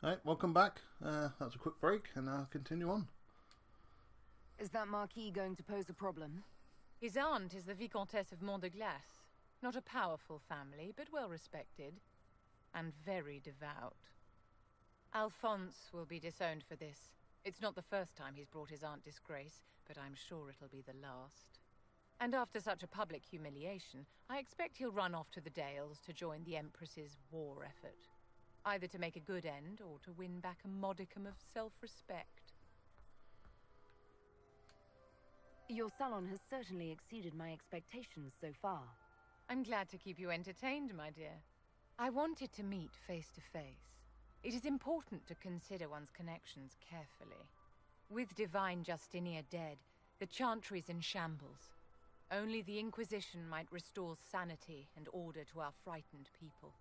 Alright, welcome back. That was a quick break, and I'll continue on. Is that Marquis going to pose a problem? His aunt is the Vicomtesse of Mont de Glace. Not a powerful family, but well respected. And very devout. Alphonse will be disowned for this. It's not the first time he's brought his aunt disgrace, but I'm sure it'll be the last. And after such a public humiliation, I expect he'll run off to the Dales to join the Empress's war effort. Either to make a good end, or to win back a modicum of self-respect. Your salon has certainly exceeded my expectations so far. I'm glad to keep you entertained, my dear. I wanted to meet face to face. It is important to consider one's connections carefully. With Divine Justinia dead, the Chantry's in shambles. Only the Inquisition might restore sanity and order to our frightened people.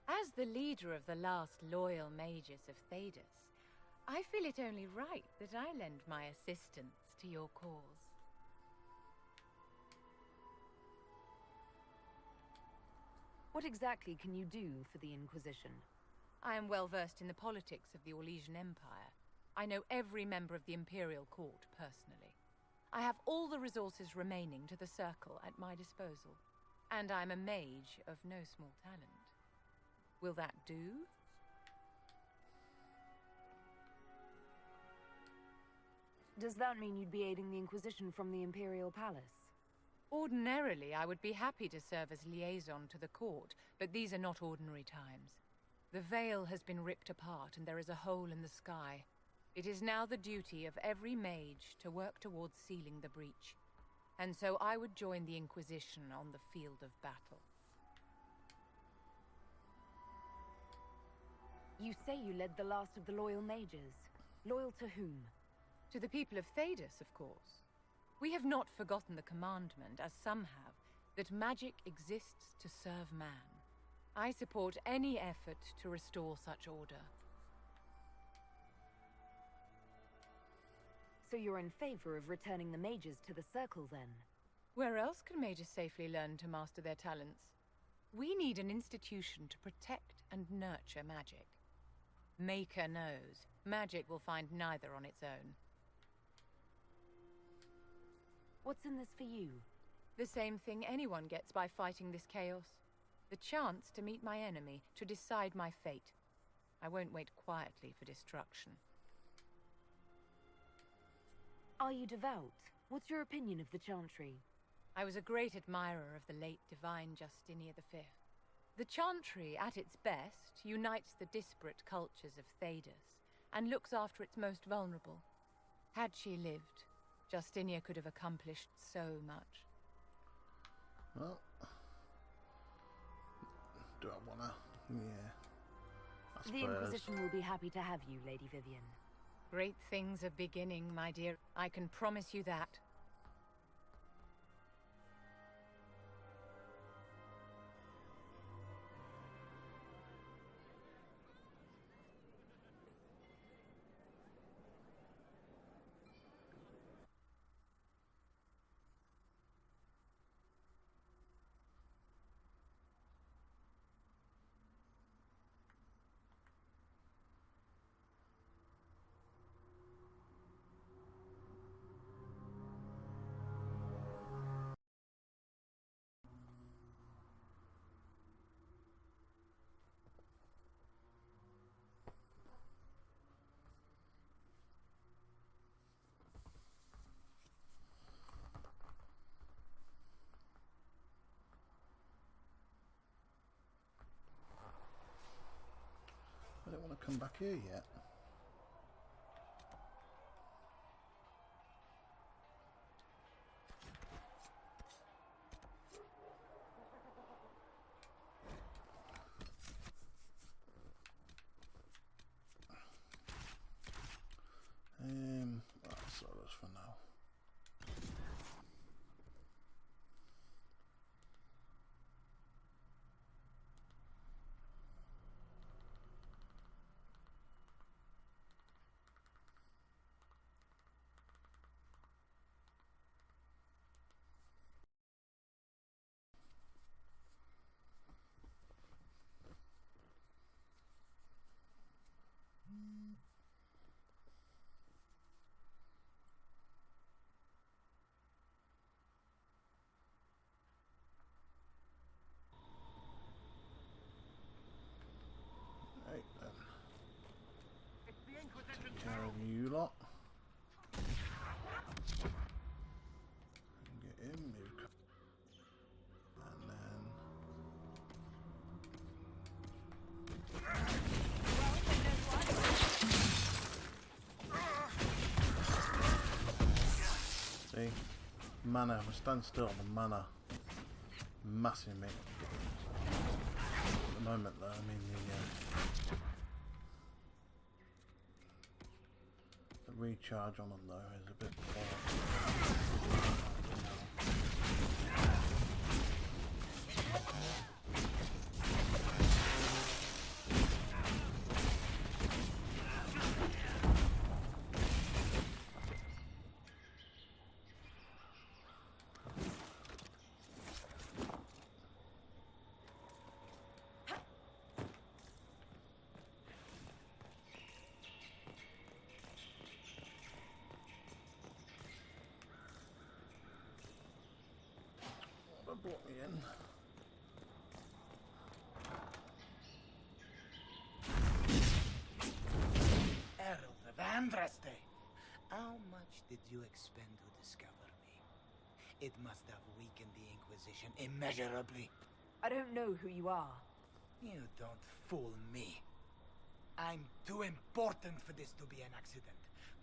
As the leader of the last loyal mages of Thedas, I feel it only right that I lend my assistance to your cause. What exactly can you do for the Inquisition? I am well versed in the politics of the Orlesian Empire. I know every member of the Imperial Court personally. I have all the resources remaining to the Circle at my disposal. And I'm a mage of no small talent. Will that do? Does that mean you'd be aiding the Inquisition from the Imperial Palace? Ordinarily, I would be happy to serve as liaison to the court, but these are not ordinary times. The veil has been ripped apart and there is a hole in the sky. It is now the duty of every mage to work towards sealing the breach. And so I would join the Inquisition on the field of battle. You say you led the last of the loyal mages. Loyal to whom? To the people of Thedas, of course. We have not forgotten the commandment, as some have, that magic exists to serve man. I support any effort to restore such order. So you're in favor of returning the mages to the Circle, then? Where else can mages safely learn to master their talents? We need an institution to protect and nurture magic. Maker knows, magic will find neither on its own. What's in this for you? The same thing anyone gets by fighting this chaos. The chance to meet my enemy, to decide my fate. I won't wait quietly for destruction. Are you devout? What's your opinion of the Chantry? I was a great admirer of the late Divine Justinia V. The Chantry, at its best, unites the disparate cultures of Thedas, and looks after its most vulnerable. Had she lived, Justinia could have accomplished so much. Well, do I wanna? Yeah. I The suppose. Inquisition will be happy to have you, Lady Vivian. Great things are beginning, my dear. I can promise you that. I don't want to come back here yet. That's all those for now. You lot. Get in, move. And then. See? Mana, we stand still on the mana. Massing me. At the moment though, I mean the recharge on them though is a bit poor. Brought me in. Herald of Andraste, how much did you expend to discover me? It must have weakened the Inquisition immeasurably. I don't know who you are. You don't fool me. I'm too important for this to be an accident.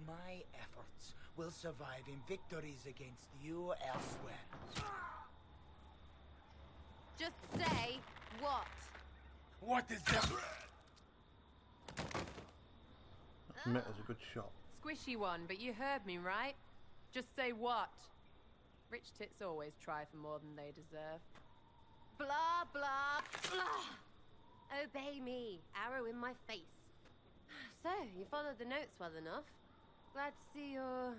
My efforts will survive in victories against you elsewhere. Just say what? What is that? Admit it's a good shot. Squishy one, but you heard me, right? Just say what? Rich tits always try for more than they deserve. Blah, blah, blah! Obey me. Arrow in my face. So, you followed the notes well enough. Glad to see you're...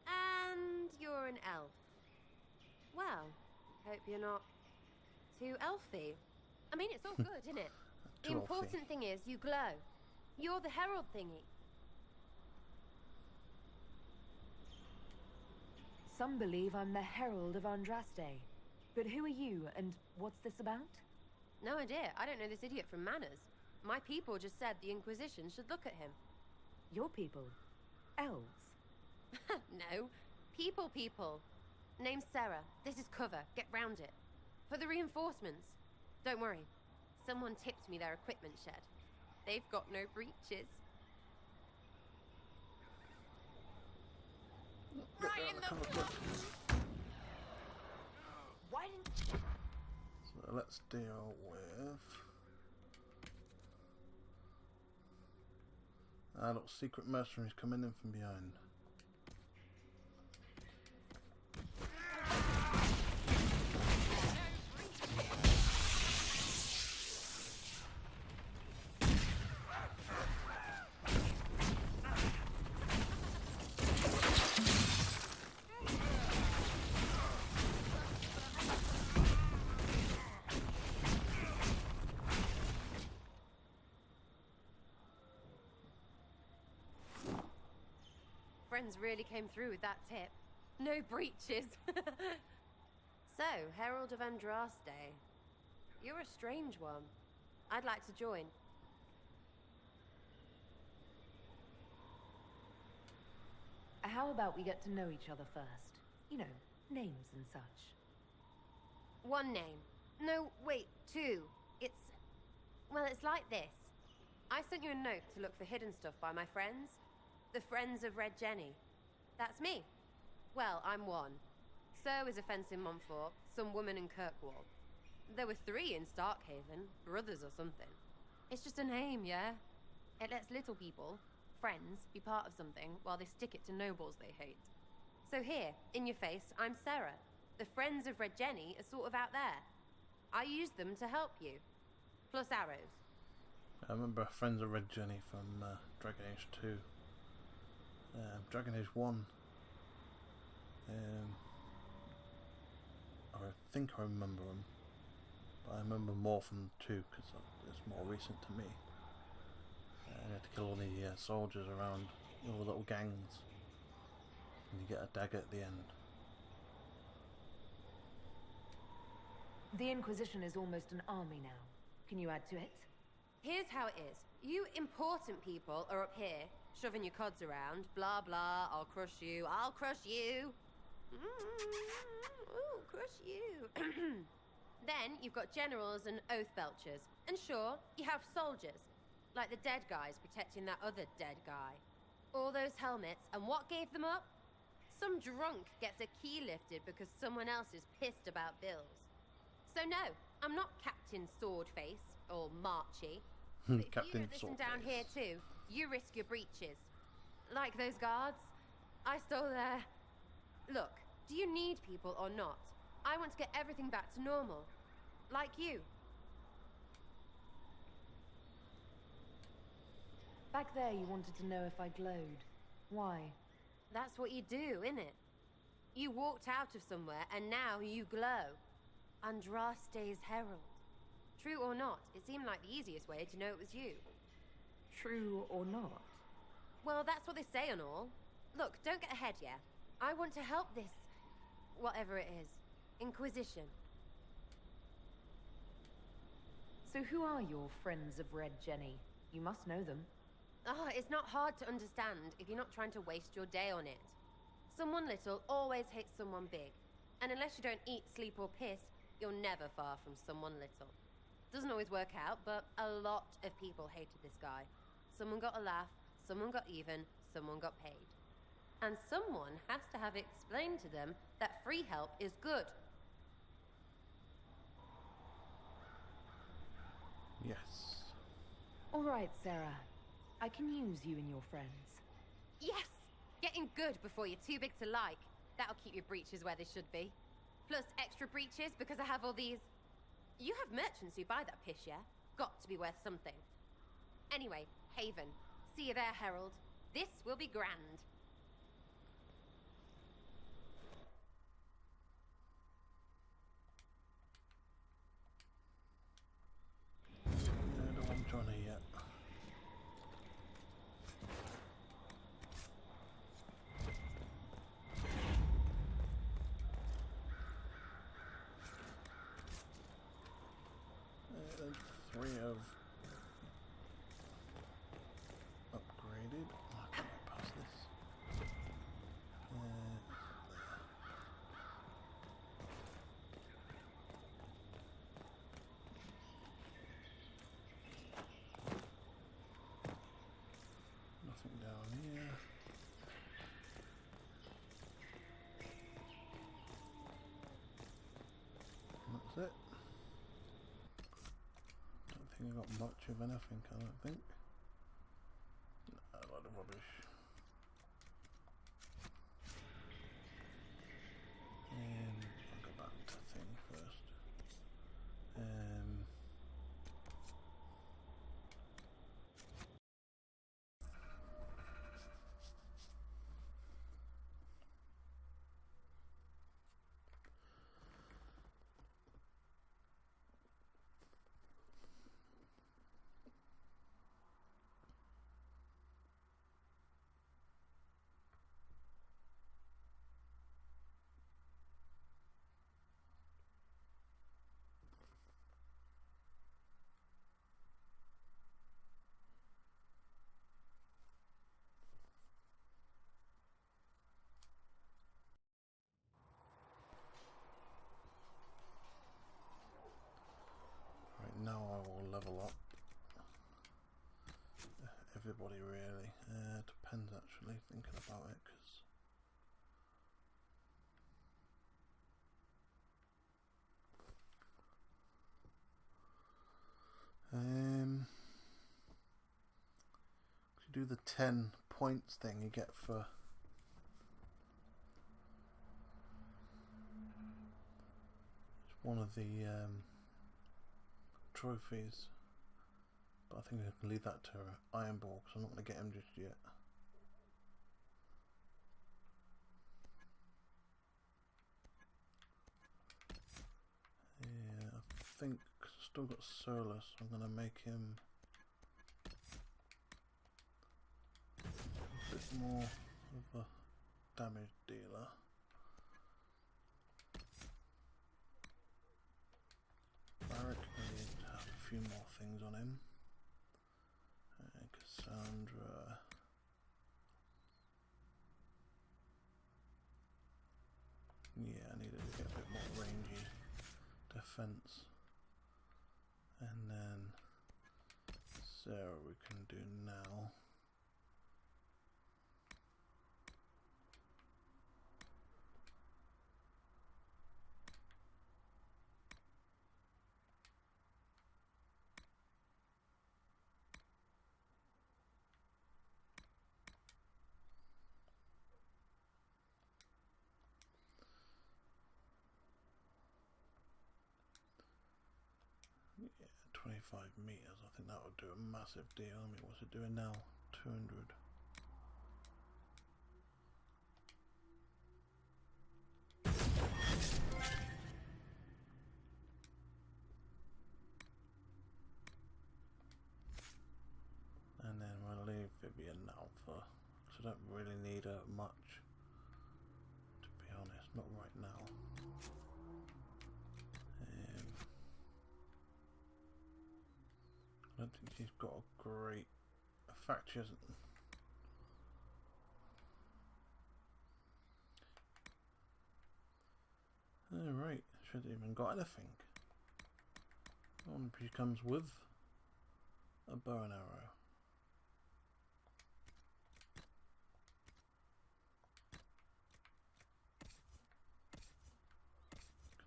And you're an elf. Well, hope you're not... too elfy. I mean, it's all good, isn't it? The Too important thing is you glow. You're the herald thingy. Some believe I'm the Herald of Andraste. But who are you, and what's this about? No idea. I don't know this idiot from Manners. My people just said the Inquisition should look at him. Your people? Elves? No. People. Name's Sera. This is cover. Get round it. For the reinforcements. Don't worry. Someone tipped me their equipment shed. They've got no breaches. Right in the... Why didn't... So let's deal with... Ah, look, secret mercenaries coming in from behind. Friends really came through with that tip. No breaches. So, Herald of Andraste. You're a strange one. I'd like to join. How about we get to know each other first? You know, names and such. One name. No, wait, two. Well, it's like this. I sent you a note to look for hidden stuff by my friends. The Friends of Red Jenny. That's me. Well, I'm one. So is a fence in Montfort, some woman in Kirkwall. There were 3 in Starkhaven, brothers or something. It's just a name, yeah? It lets little people, friends, be part of something while they stick it to nobles they hate. So here, in your face, I'm Sera. The Friends of Red Jenny are sort of out there. I use them to help you. Plus arrows. I remember Friends of Red Jenny from Dragon Age 2. Dragon Age 1. I think I remember them. But I remember more from 2 because it's more recent to me. You had to kill all the soldiers around, all the little gangs. And you get a dagger at the end. The Inquisition is almost an army now. Can you add to it? Here's how it is. You important people are up here, shoving your cods around. Blah, blah, I'll crush you, I'll crush you. Ooh, crush you. Then you've got generals and oath belchers. And sure, you have soldiers. Like the dead guys protecting that other dead guy. All those helmets, and what gave them up? Some drunk gets a key lifted because someone else is pissed about bills. So no, I'm not Captain Swordface, or Marchy. But if Captain you don't listen Swordface. down here too, you risk your breeches. Like those guards. I stole their... Look, do you need people or not? I want to get everything back to normal. Like you. Back there you wanted to know if I glowed. Why? That's what you do, innit? You walked out of somewhere and now you glow. Andraste's herald. True or not, it seemed like the easiest way to know it was you. True or not? Well, that's what they say and all. Look, don't get ahead, yeah? I want to help this... whatever it is. Inquisition. So who are your friends of Red Jenny? You must know them. Ah, it's not hard to understand if you're not trying to waste your day on it. Someone little always hates someone big. And unless you don't eat, sleep or piss, you're never far from someone little. Doesn't always work out, but a lot of people hated this guy. Someone got a laugh, someone got even, someone got paid. And someone has to have explained to them that free help is good. Yes. All right, Sera. I can use you and your friends. Yes! Getting good before you're too big to like. That'll keep your breeches where they should be. Plus extra breeches because I have all these... You have merchants who buy that piss, yeah? Got to be worth something. Anyway, Haven. See you there, Herald. This will be grand. I don't want Johnny yet. Three have upgraded. Oh, I can't pass this. Nothing down here. And that's it. I got much of anything, I don't think. Nah, a lot of rubbish. I'll go back to thing first. Right, now I will level up. Everybody really. Depends actually, thinking about it, because if you do the 10 points thing you get for one of the trophies, but I think I can leave that to Iron Ball because I'm not going to get him just yet. Yeah, I think I've still got Sera, so I'm going to make him a bit more of a damage dealer. I reckon I need to have a few more things on him. defense. And then Sera we can do now. Yeah, 25 meters. I think that would do a massive deal. I mean, what's it doing now? 200. And then we'll leave Vivian now because I don't really need her much, to be honest, not right now. I don't think she's got a great... In fact, she hasn't. Alright, she hasn't even got anything. She comes with a bow and arrow.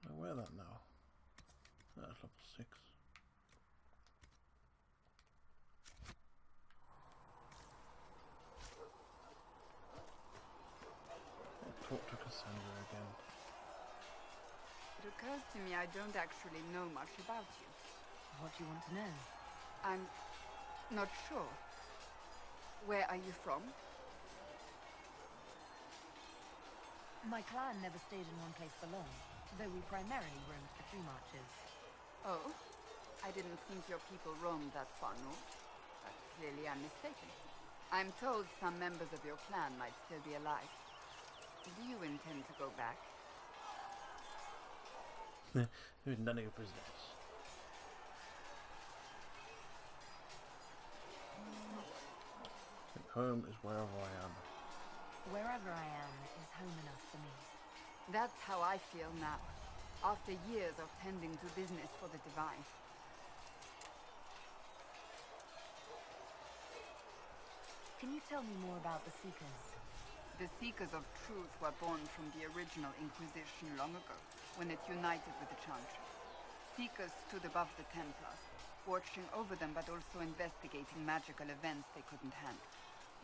Can I wear that now? That's level 6. Talk to Cassandra again. It occurs to me I don't actually know much about you. What do you want to know? I'm not sure. Where are you from? My clan never stayed in one place for long, though we primarily roamed the free marches. Oh, I didn't think your people roamed that far north. But clearly I'm mistaken. I'm told some members of your clan might still be alive. Do you intend to go back? None of your business. I think home is wherever I am. Wherever I am is home enough for me. That's how I feel now, after years of tending to business for the divine. Can you tell me more about the Seekers? The Seekers of Truth were born from the original Inquisition long ago, when it united with the Chantry. Seekers stood above the Templars, watching over them but also investigating magical events they couldn't handle.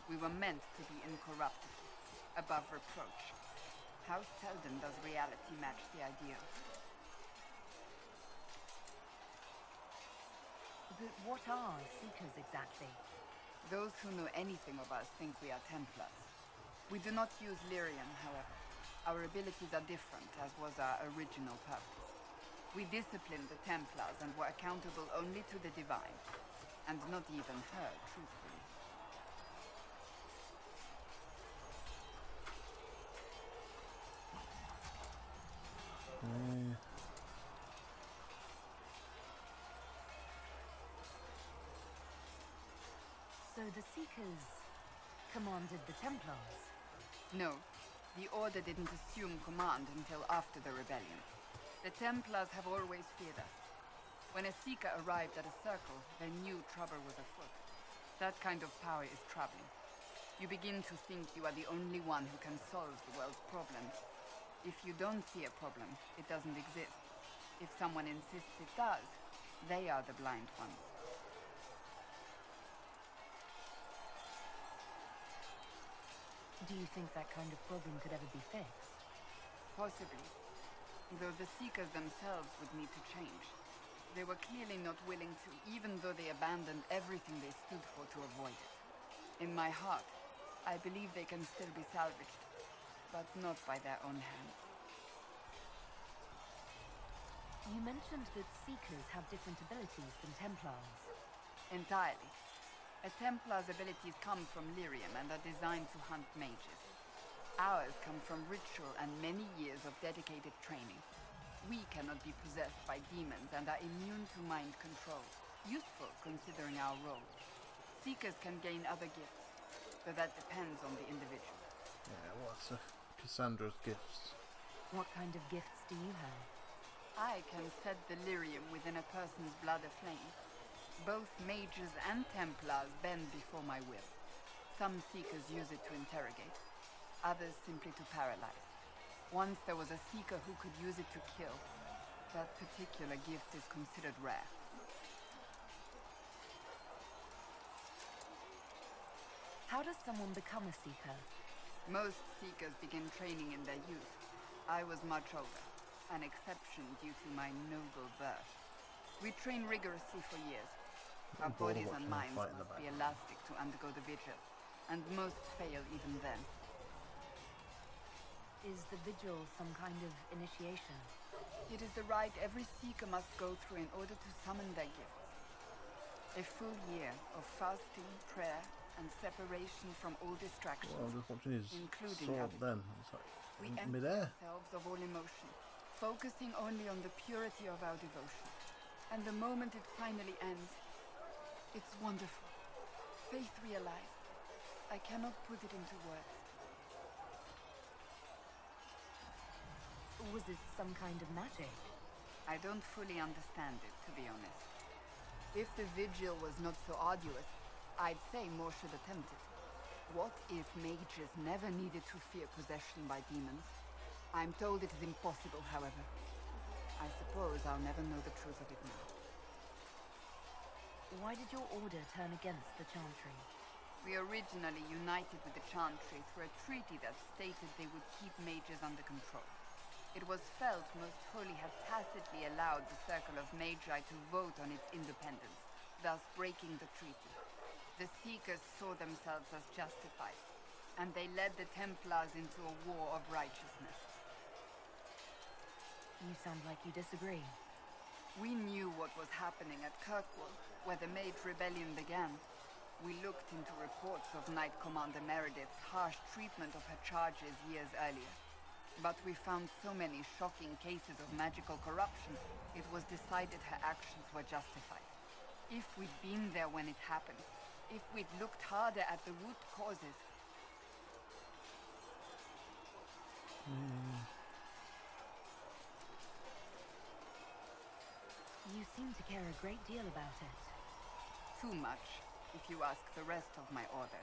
We were meant to be incorruptible, above reproach. How seldom does reality match the ideal? But what are Seekers exactly? Those who know anything of us think we are Templars. We do not use lyrium, however. Our abilities are different, as was our original purpose. We disciplined the Templars and were accountable only to the divine, and not even her, truthfully. So the Seekers commanded the Templars? No, the Order didn't assume command until after the rebellion. The Templars have always feared us. When a Seeker arrived at a circle, they knew trouble was afoot. That kind of power is troubling. You begin to think you are the only one who can solve the world's problems. If you don't see a problem, it doesn't exist. If someone insists it does, they are the blind ones. Do you think that kind of problem could ever be fixed? Possibly. Though the Seekers themselves would need to change. They were clearly not willing to, even though they abandoned everything they stood for to avoid it. In my heart, I believe they can still be salvaged, but not by their own hands. You mentioned that Seekers have different abilities than Templars. Entirely. A Templar's abilities come from lyrium and are designed to hunt mages. Ours come from ritual and many years of dedicated training. We cannot be possessed by demons and are immune to mind control. Useful considering our role. Seekers can gain other gifts, but that depends on the individual. Yeah, what's Cassandra's gifts? What kind of gifts do you have? I can set delirium within a person's blood aflame. Both mages and Templars bend before my will. Some Seekers use it to interrogate, others simply to paralyze. Once there was a Seeker who could use it to kill. That particular gift is considered rare. How does someone become a Seeker? Most Seekers begin training in their youth. I was much older, an exception due to my noble birth. We train rigorously for years. Our bodies and minds must be elastic to undergo the vigil, and most fail even then. Is the vigil some kind of initiation? It is the rite every Seeker must go through in order to summon their gifts. A full year of fasting, prayer, and separation from all distractions. Well, I'm just watching his including sword others. then. It's like We in empty midair. ourselves of all emotion, focusing only on the purity of our devotion. And the moment it finally ends, it's wonderful. Faith realized. I cannot put it into words. Was it some kind of magic? I don't fully understand it, to be honest. If the vigil was not so arduous, I'd say more should attempt it. What if mages never needed to fear possession by demons? I'm told it is impossible, however. I suppose I'll never know the truth of it now. Why did your order turn against the Chantry? We originally united with the Chantry through a treaty that stated they would keep mages under control. It was felt Most Holy had tacitly allowed the Circle of Magi to vote on its independence, thus breaking the treaty. The Seekers saw themselves as justified, and they led the Templars into a war of righteousness. You sound like you disagree. We knew what was happening at Kirkwall, where the Mage Rebellion began. We looked into reports of Knight Commander Meredith's harsh treatment of her charges years earlier. But we found so many shocking cases of magical corruption, it was decided her actions were justified. If we'd been there when it happened, if we'd looked harder at the root causes... You seem to care a great deal about it. Too much, if you ask the rest of my order.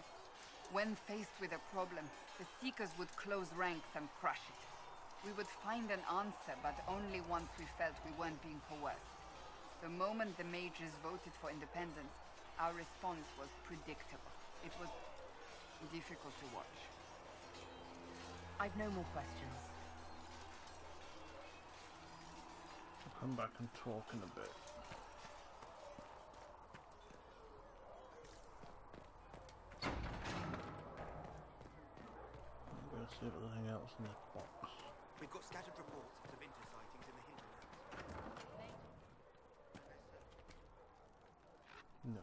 When faced with a problem, the Seekers would close ranks and crush it. We would find an answer, but only once we felt we weren't being coerced. The moment the mages voted for independence, our response was predictable. It was difficult to watch. I've no more questions. I'll come back and talk in a bit. I'm going to see if there's anything else in this box. We've got scattered reports of Winter sightings in the hinterlands. No.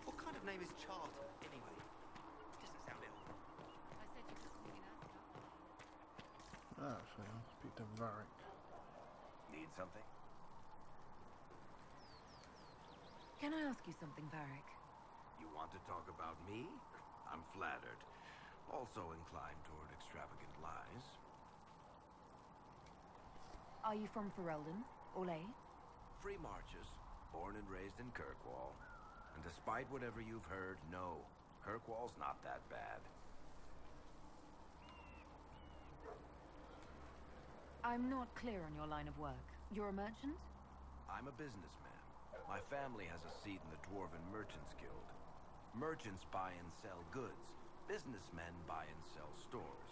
What kind of name is Charter, anyway? Doesn't sound elven. Actually, I'll speak to Varric. Need something? Can I ask you something, Varric? You want to talk about me? I'm flattered. Also inclined toward extravagant lies. Are you from Ferelden? Olay? Free marches, born and raised in Kirkwall. And despite whatever you've heard, no, Kirkwall's not that bad. I'm not clear on your line of work. You're a merchant? I'm a businessman. My family has a seat in the Dwarven Merchants Guild. Merchants buy and sell goods. Businessmen buy and sell stores.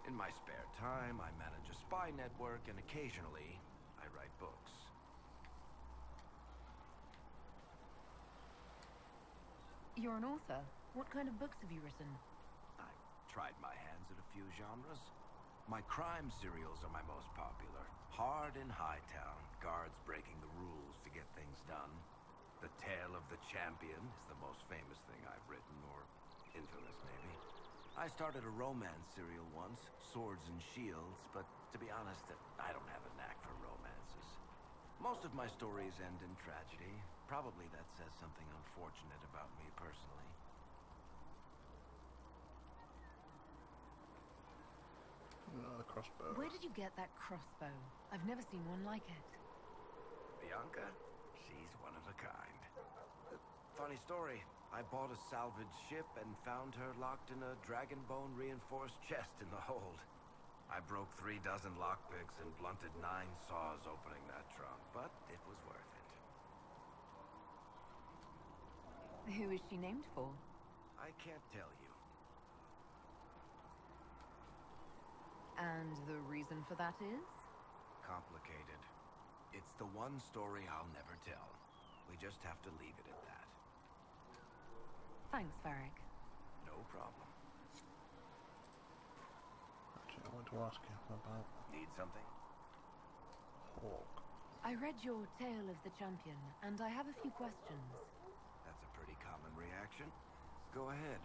In my spare time, I manage a spy network, and occasionally, I write books. You're an author. What kind of books have you written? I've tried my hands at a few genres. My crime serials are my most popular. Hard in Hightown, guards breaking the rules to get things done. The Tale of the Champion is the most famous thing I've written, or infamous maybe. I started a romance serial once, Swords and Shields, but to be honest, I don't have a knack for romances. Most of my stories end in tragedy. Probably that says something unfortunate about me personally. The crossbow. Where did you get that crossbow? I've never seen one like it. Bianca? She's one of a kind. Funny story. I bought a salvaged ship and found her locked in a dragon bone reinforced chest in the hold. I broke 3 dozen lockpicks and blunted 9 saws opening that trunk, but it was worth it. Who is she named for? I can't tell you. And the reason for that is? Complicated. It's the one story I'll never tell. We just have to leave it at that. Thanks, Varric. No problem. Actually, I want to ask you about Need something? Hawk. I read your Tale of the Champion, and I have a few questions. That's a pretty common reaction. Go ahead.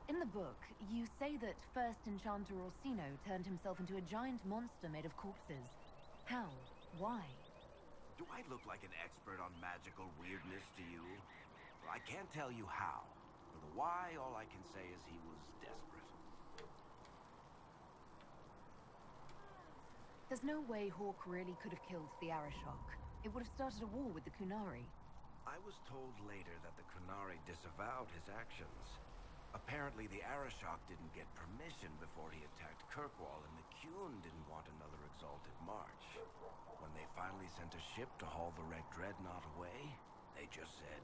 In the book, you say that first Enchanter Orsino turned himself into a giant monster made of corpses. How? Why? Do I look like an expert on magical weirdness to you? Well, I can't tell you how. For the why, all I can say is he was desperate. There's no way Hawk really could have killed the Arashok. It would have started a war with the Kunari. I was told later that the Kunari disavowed his actions. Apparently, the Arashok didn't get permission before he attacked Kirkwall, and the Qun didn't want another exalted march. When they finally sent a ship to haul the Red Dreadnought away, they just said,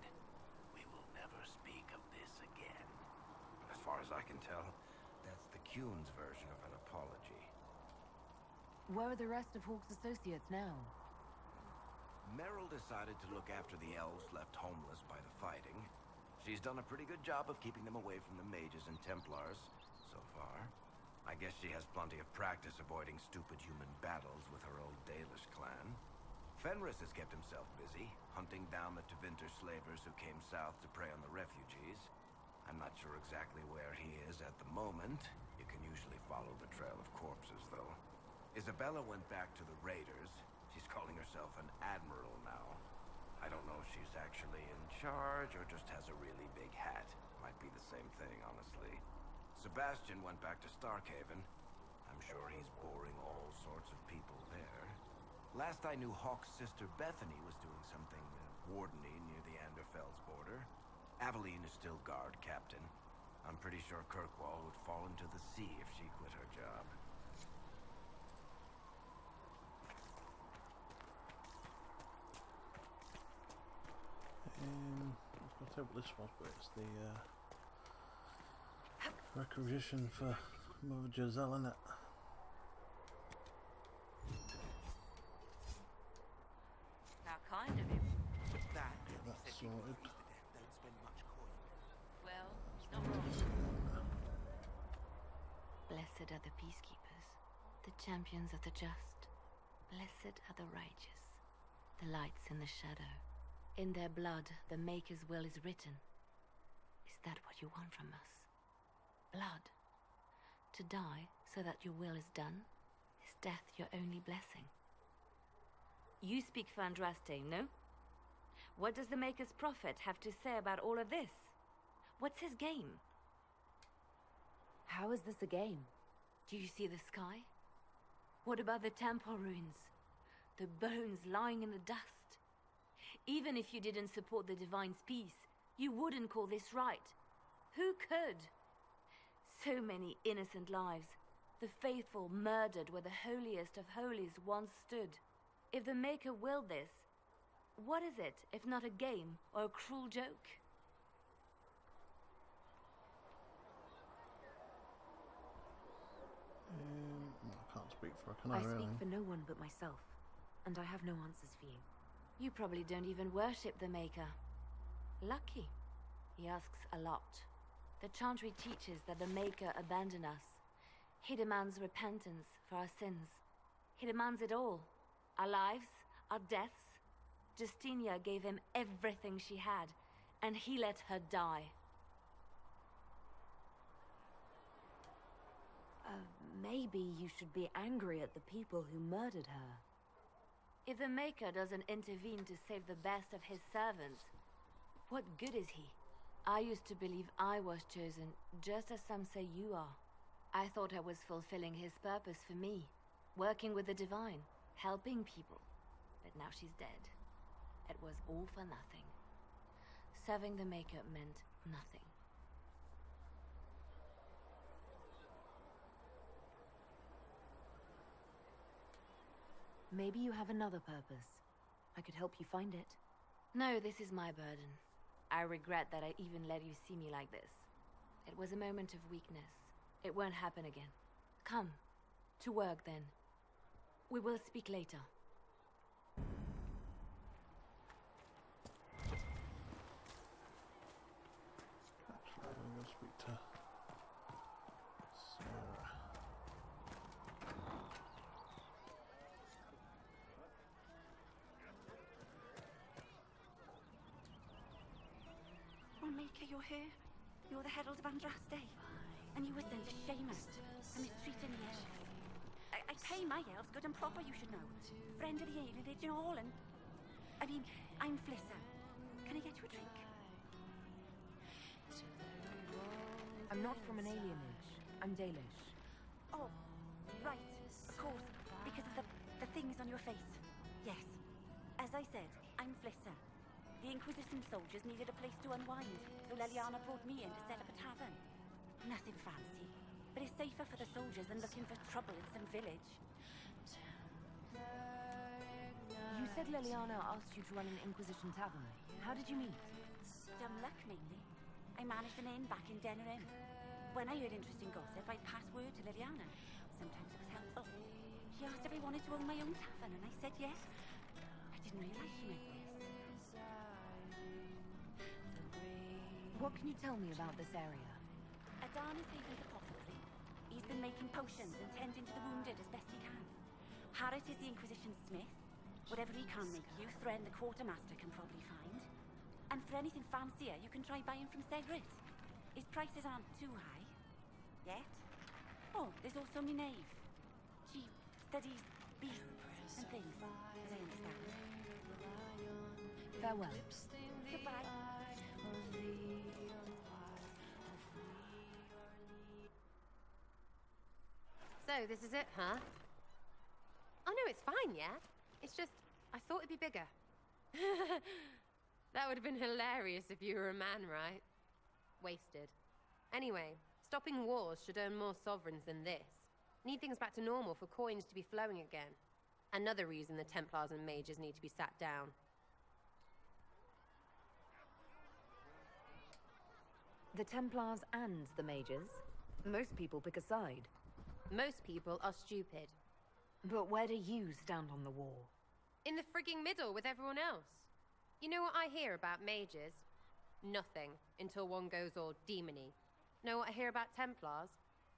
"We will never speak of this again." As far as I can tell, that's the Qun's version of an apology. Where are the rest of Hawk's associates now? Meryl decided to look after the elves left homeless by the fighting. She's done a pretty good job of keeping them away from the mages and Templars, so far. I guess she has plenty of practice avoiding stupid human battles with her old Dalish clan. Fenris has kept himself busy, hunting down the Tevinter slavers who came south to prey on the refugees. I'm not sure exactly where he is at the moment. You can usually follow the trail of corpses, though. Isabella went back to the raiders. She's calling herself an admiral now. I don't know if she's actually in charge or just has a really big hat. Might be the same thing, honestly. Sebastian went back to Starkhaven. I'm sure he's boring all sorts of people there. Last I knew, Hawk's sister Bethany was doing something wardeny near the Anderfell's border. Aveline is still guard captain. I'm pretty sure Kirkwall would fall into the sea if she quit her job. I was going to say what this was, but it's the requisition for Mother Giselle, innit? How kind of him. That, Get and he that said people sorted. freeze to death don't spend much coin. Well, he's not wrong. Blessed are the peacekeepers, the champions of the just. Blessed are the righteous, the lights in the shadow. In their blood, the Maker's will is written. Is that what you want from us? Blood. To die so that your will is done? Is death your only blessing? You speak for Andraste, no? What does the Maker's prophet have to say about all of this? What's his game? How is this a game? Do you see the sky? What about the temple ruins? The bones lying in the dust? Even if you didn't support the Divine's peace, you wouldn't call this right. Who could? So many innocent lives. The faithful murdered where the holiest of holies once stood. If the Maker willed this, what is it if not a game or a cruel joke? I can't speak for her, can I I speak really? for no one but myself, and I have no answers for you. You probably don't even worship the Maker. Lucky. He asks a lot. The Chantry teaches that the Maker abandoned us. He demands repentance for our sins. He demands it all. Our lives, our deaths. Justinia gave him everything she had, and he let her die. Maybe you should be angry at the people who murdered her. If the Maker doesn't intervene to save the best of his servants, what good is he? I used to believe I was chosen, just as some say you are. I thought I was fulfilling his purpose for me, working with the divine, helping people. But now she's dead. It was all for nothing. Serving the Maker meant nothing. Maybe you have another purpose. I could help you find it. No, this is my burden. I regret that I even let you see me like this. It was a moment of weakness. It won't happen again. Come. To work, then. We will speak later. Actually, I'm going to speak to Sera. Oh, Maker, you're here. You're the Herald of Andraste. And you were sent to shame us and mistreating the elves. I pay my elves good and proper, you should know. Friend of the alien Legion all, and... I mean, I'm Flisser. Can I get you a drink? I'm not from an alien age. I'm Dalish. Oh, right. Of course. Because of the things on your face. Yes. As I said, I'm Flisser. The Inquisition soldiers needed a place to unwind, so Leliana brought me in to set up a tavern. Nothing fancy, but it's safer for the soldiers than looking for trouble in some village. You said Leliana asked you to run an Inquisition tavern. How did you meet? Dumb luck, mainly. I managed an inn back in Denerim. When I heard interesting gossip, I'd pass word to Leliana. Sometimes it was helpful. She asked if I wanted to own my own tavern, and I said yes. I didn't realize she meant this. What can you tell me about this area? Adan is Haven's apothecary. He's been making potions and tending to the wounded as best he can. Harris is the Inquisition's smith. Whatever he can make you, Thren the quartermaster can probably find. And for anything fancier, you can try buying from Segrit. His prices aren't too high. Yet. Oh, there's also Minave. She studies beasts and things, as I understand. Farewell. Goodbye. So, this is it, huh? Oh no, it's fine, yeah? It's just, I thought it'd be bigger. That would have been hilarious if you were a man, right? Wasted. Anyway, stopping wars should earn more sovereigns than this. Need things back to normal for coins to be flowing again. Another reason the Templars and mages need to be sat down. The Templars and the mages? Most people pick a side. Most people are stupid. But where do you stand on the war? In the frigging middle with everyone else. You know what I hear about mages? Nothing, until one goes all demony. Know what I hear about Templars?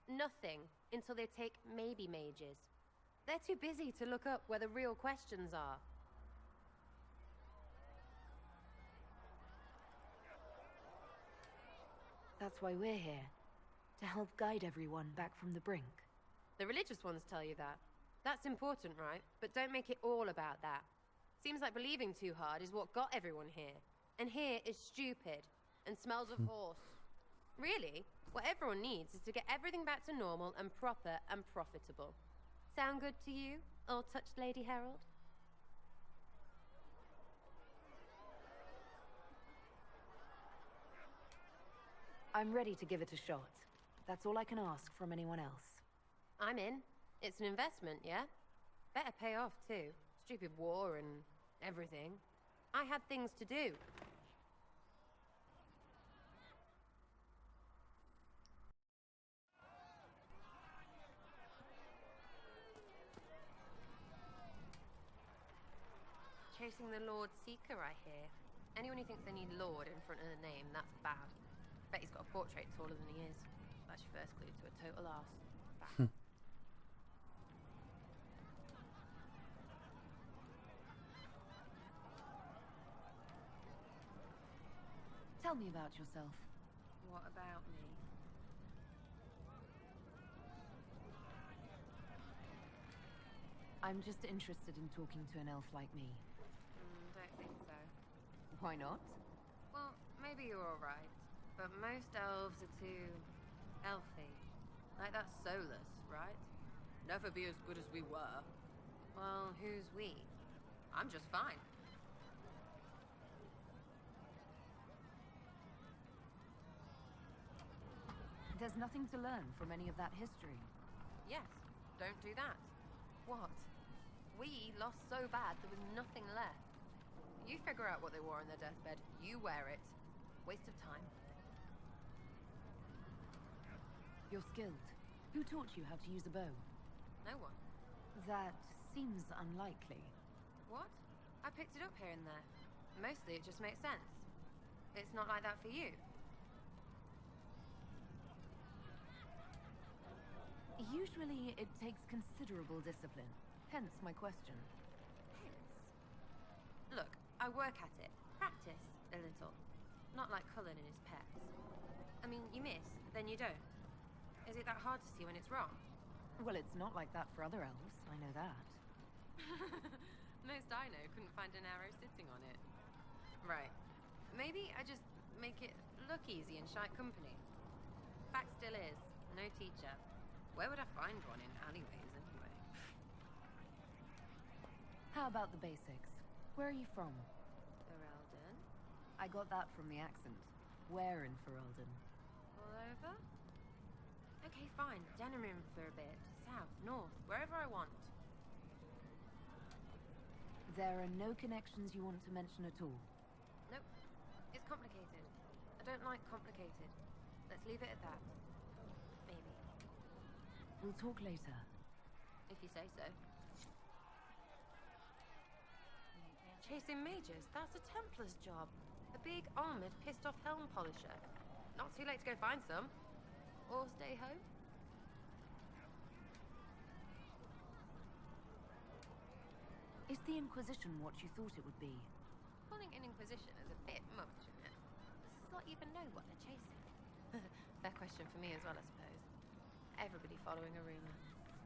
Nothing, until they take maybe mages. They're too busy to look up where the real questions are. That's why we're here. To help guide everyone back from the brink. The religious ones tell you that. That's important, right? But don't make it all about that. Seems like believing too hard is what got everyone here. And here is stupid and smells of horse. Really, what everyone needs is to get everything back to normal and proper and profitable. Sound good to you, all-touched Lady Herald? I'm ready to give it a shot. That's all I can ask from anyone else. I'm in. It's an investment, yeah? Better pay off, too. Stupid war and everything. I had things to do. Chasing the Lord Seeker, I hear. Anyone who thinks they need Lord in front of the name, that's bad. Bet he's got a portrait taller than he is. That's your first clue to a total arse. Bad. Tell me about yourself. What about me? I'm just interested in talking to an elf like me. Don't think so. Why not? Well, maybe you're alright. But most elves are too elfy. Like that's soulless, right? Never be as good as we were. Well, who's we? I'm just fine. There's nothing to learn from any of that history. Yes, don't do that. What? We lost so bad there was nothing left. You figure out what they wore on their deathbed. You wear it. Waste of time. You're skilled. Who taught you how to use a bow? No one. That seems unlikely. What? I picked it up here and there. Mostly it just makes sense. It's not like that for you. Usually it takes considerable discipline. Hence my question. Look, I work at it. Practice a little. Not like Cullen and his pets. I mean, you miss, then you don't. Is it that hard to see when it's wrong? Well, it's not like that for other elves, I know that. Most I know couldn't find an arrow sitting on it. Right. Maybe I just make it look easy in shite company. Fact still is, no teacher. Where would I find one in alleyways anyway? How about the basics? Where are you from? Ferelden? I got that from the accent. Where in Ferelden? All over? Okay, fine. Denerim for a bit. South, north, wherever I want. There are no connections you want to mention at all? Nope. It's complicated. I don't like complicated. Let's leave it at that. Maybe. We'll talk later. If you say so. Chasing mages, that's a Templar's job. A big, armored, pissed-off helm polisher. Not too late to go find some. Or stay home. Is the Inquisition what you thought it would be? Calling an Inquisition is a bit much, isn't it? Does not even know what they're chasing. Fair question for me as well, I suppose. Everybody following a rumor.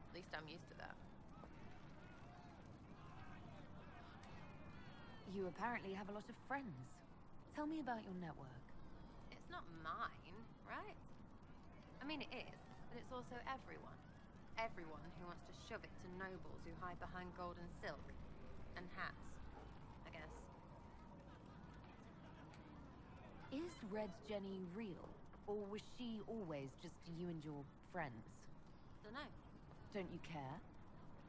At least I'm used to that. You apparently have a lot of friends. Tell me about your network. It's not mine, right? I mean, it is, but it's also everyone. Everyone who wants to shove it to nobles who hide behind gold and silk. And hats, I guess. Is Red Jenny real? Or was she always just you and your friends? Dunno. Don't you care?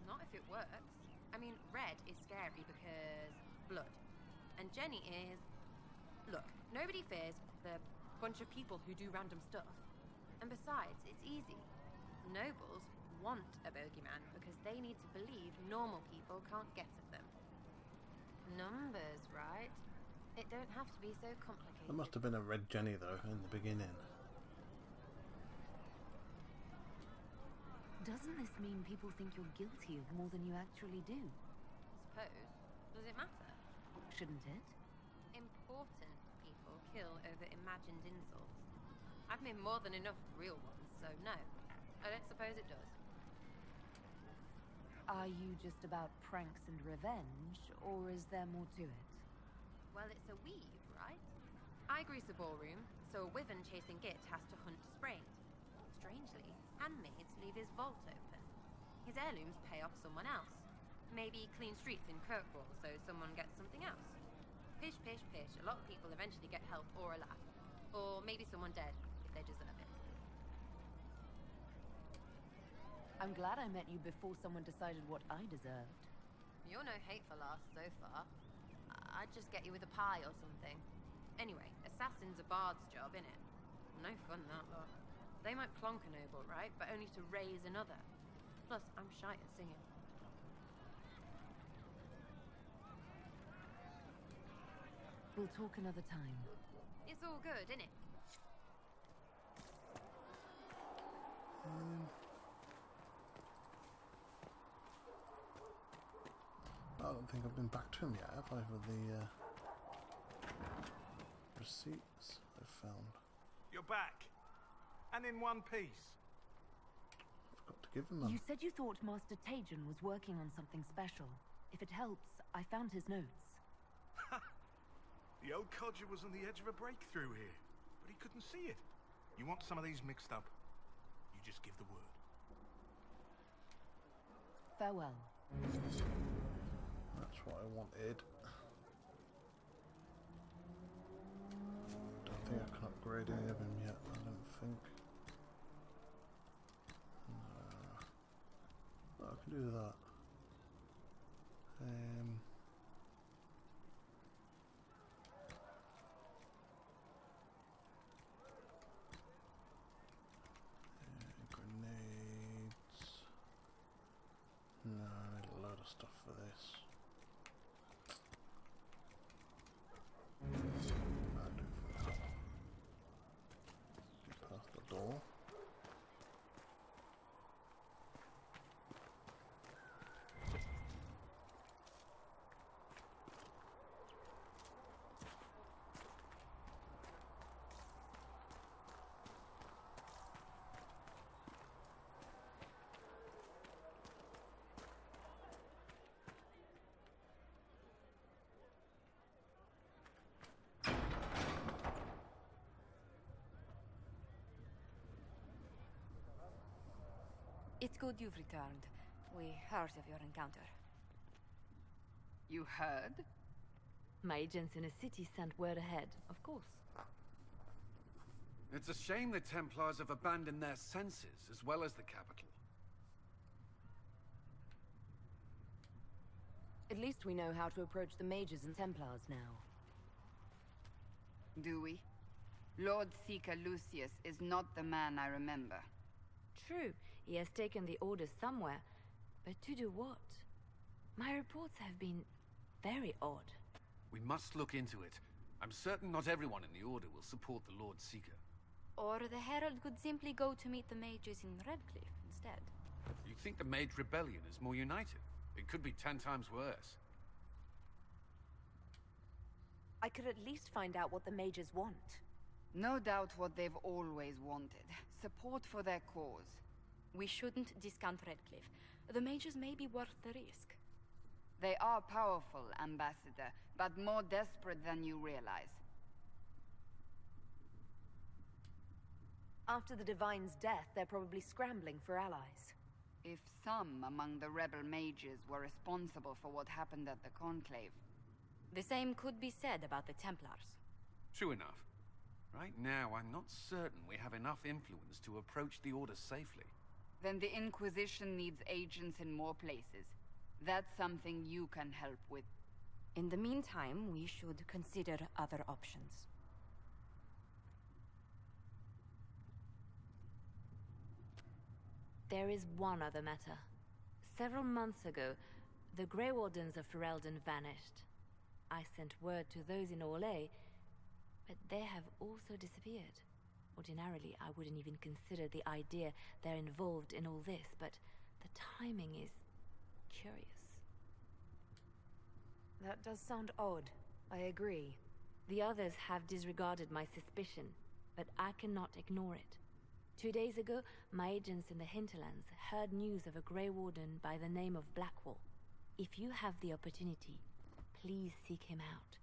Not if it works. I mean, Red is scary because blood. And Jenny is... Look, nobody fears the bunch of people who do random stuff. And besides, it's easy. Nobles want a bogeyman because they need to believe normal people can't get at them. Numbers, right? It don't have to be so complicated. There must have been a Red Jenny, though, in the beginning. Doesn't this mean people think you're guilty of more than you actually do? Suppose. Does it matter? Shouldn't it? Important people kill over imagined insults. I've made more than enough real ones, so no. I don't suppose it does. Are you just about pranks and revenge, or is there more to it? Well, it's a weave, right? I grease a ballroom, so a wyvern chasing Git has to hunt sprained. Strangely, handmaids leave his vault open. His heirlooms pay off someone else. Maybe clean streets in Kirkwall so someone gets something else. Pish, pish, pish. A lot of people eventually get help or a laugh. Or maybe someone dead, if they deserve it. I'm glad I met you before someone decided what I deserved. You're no hateful ass so far. I'd just get you with a pie or something. Anyway, assassin's a bard's job, innit? No fun, that lot. They might clonk a noble, right? But only to raise another. Plus, I'm shy at singing. We'll talk another time. It's all good, innit? I don't think I've been back to him yet, have I, with the receipts I've found. You're back, and in one piece. I forgot to give him them. You said you thought Master Tajan was working on something special. If it helps, I found his notes. The old codger was on the edge of a breakthrough here, but but he couldn't see it. You want some of these mixed up? You just give the word. Farewell. That's what I wanted. Don't think I can upgrade any of them yet, I don't think. No, I can do that. Grenades. No, I need a load of stuff for this. That'll do for now. Past the door. It's good you've returned. We heard of your encounter. You heard? My agents in the city sent word ahead, of course. It's a shame the Templars have abandoned their senses, as well as the capital. At least we know how to approach the mages and Templars now. Do we? Lord Seeker Lucius is not the man I remember. True, he has taken the orders somewhere, but to do what? My reports have been very odd. We must look into it. I'm certain not everyone in the Order will support the Lord Seeker. Or the Herald could simply go to meet the mages in Redcliffe instead. You think the Mage Rebellion is more united? It could be 10 times worse. I could at least find out what the mages want. No doubt what they've always wanted. Support for their cause. We shouldn't discount Redcliffe. The mages may be worth the risk. They are powerful, Ambassador, but more desperate than you realize. After the Divine's death, they're probably scrambling for allies. If some among the rebel mages were responsible for what happened at the Conclave. The same could be said about the Templars. True enough. Right now, I'm not certain we have enough influence to approach the Order safely. Then the Inquisition needs agents in more places. That's something you can help with. In the meantime, we should consider other options. There is one other matter. Several months ago, the Grey Wardens of Ferelden vanished. I sent word to those in Orlais, but they have also disappeared. Ordinarily, I wouldn't even consider the idea they're involved in all this, but the timing is curious. That does sound odd. I agree. The others have disregarded my suspicion, but I cannot ignore it. 2 days ago, my agents in the hinterlands heard news of a Grey Warden by the name of Blackwall. If you have the opportunity, please seek him out.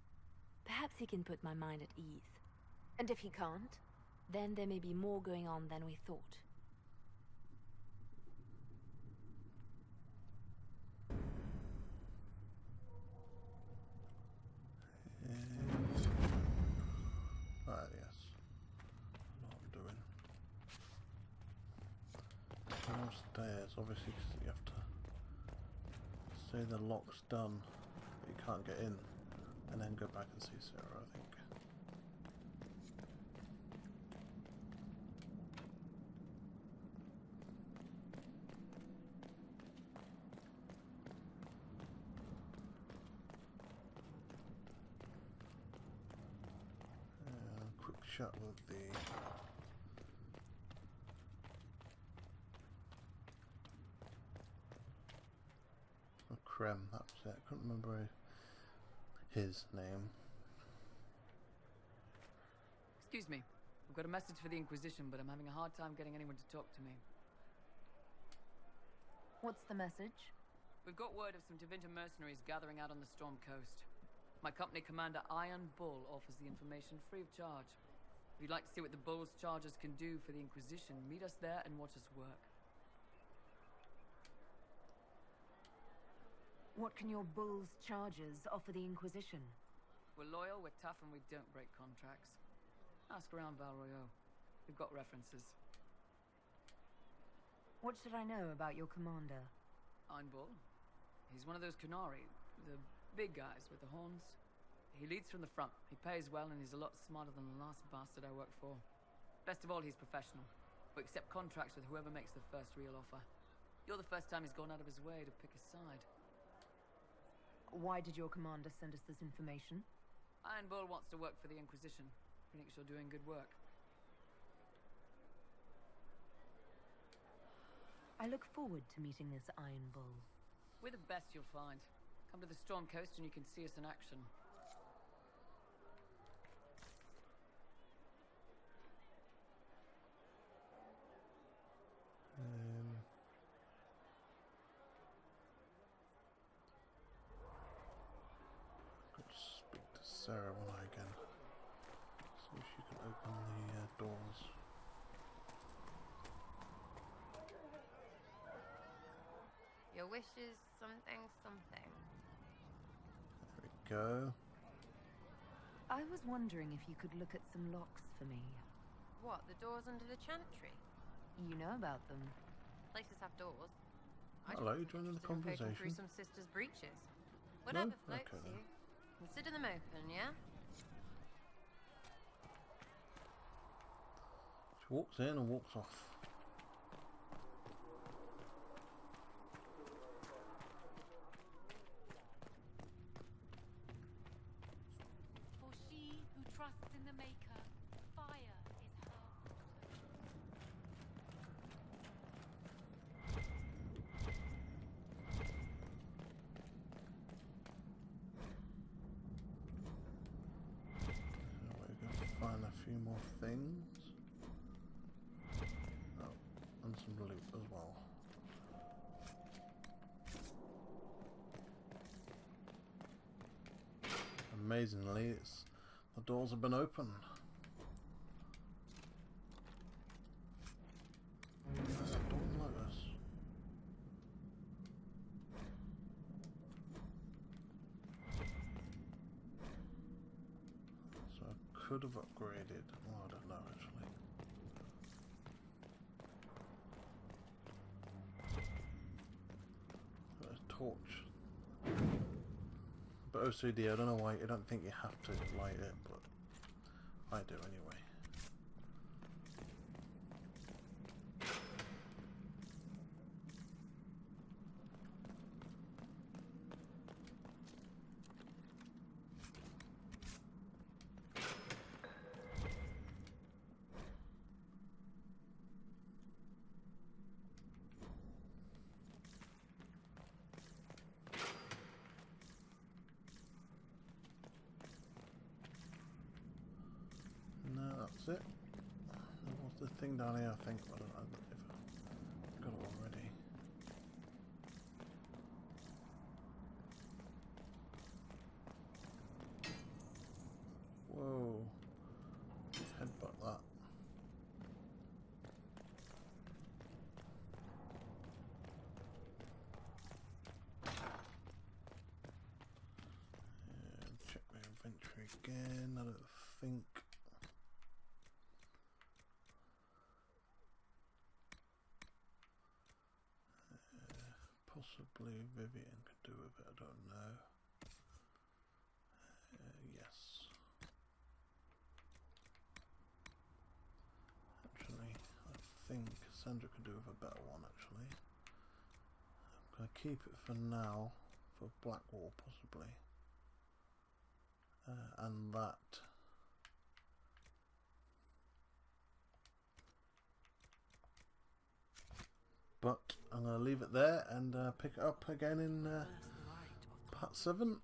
Perhaps he can put my mind at ease. And if he can't? Then there may be more going on than we thought. Yes. I know what I'm doing. Downstairs, obviously, because you have to say the lock's done, but you can't get in, and then go back and see Sera, I think. Quick chat with the Krem, that was it. I couldn't remember his name. Excuse me. I've got a message for the Inquisition, but I'm having a hard time getting anyone to talk to me. What's the message? We've got word of some Tevinter mercenaries gathering out on the Storm Coast. My company commander, Iron Bull, offers the information free of charge. If you'd like to see what the Bull's chargers can do for the Inquisition, meet us there and watch us work. What can your Bull's chargers offer the Inquisition? We're loyal, we're tough, and we don't break contracts. Ask around Val Royeaux. We've got references. What should I know about your commander? Iron Bull. He's one of those Kunari, the big guys with the horns. He leads from the front. He pays well, and he's a lot smarter than the last bastard I worked for. Best of all, he's professional. We accept contracts with whoever makes the first real offer. You're the first time he's gone out of his way to pick a side. Why did your commander send us this information? Iron Bull wants to work for the Inquisition. He thinks you're doing good work. I look forward to meeting this Iron Bull. We're the best you'll find. Come to the Storm Coast and you can see us in action. Could speak to Sera when I again. See if she can open the doors. Your wish is something, something. There we go. I was wondering if you could look at some locks for me. What, the doors under the chantry? You know about them. Places have doors. Hello, you joining the conversation? Through some sisters' breeches. Whatever floats Okay, then. you. Consider them open, yeah? She walks in and walks off. For she who trusts in the Maker, fire is her So we're going to find a few more things. Oh, and some loot as well. Amazingly, the doors have been opened. Don't notice. So I could have upgraded. Oh, I don't know actually. A torch. But OCD, I don't know why. I don't think you have to light it, but I do anyway. No, that's it. What's the thing down here? I think I don't know if I got it already. Whoa! Headbutt that. And check my inventory again. I don't think. Possibly Vivian could do with it, I don't know. Yes. Actually, I think Sandra could do with a better one, actually. I'm going to keep it for now, for Blackwall, possibly. And that. But I'm going to leave it there and pick it up again in part 7.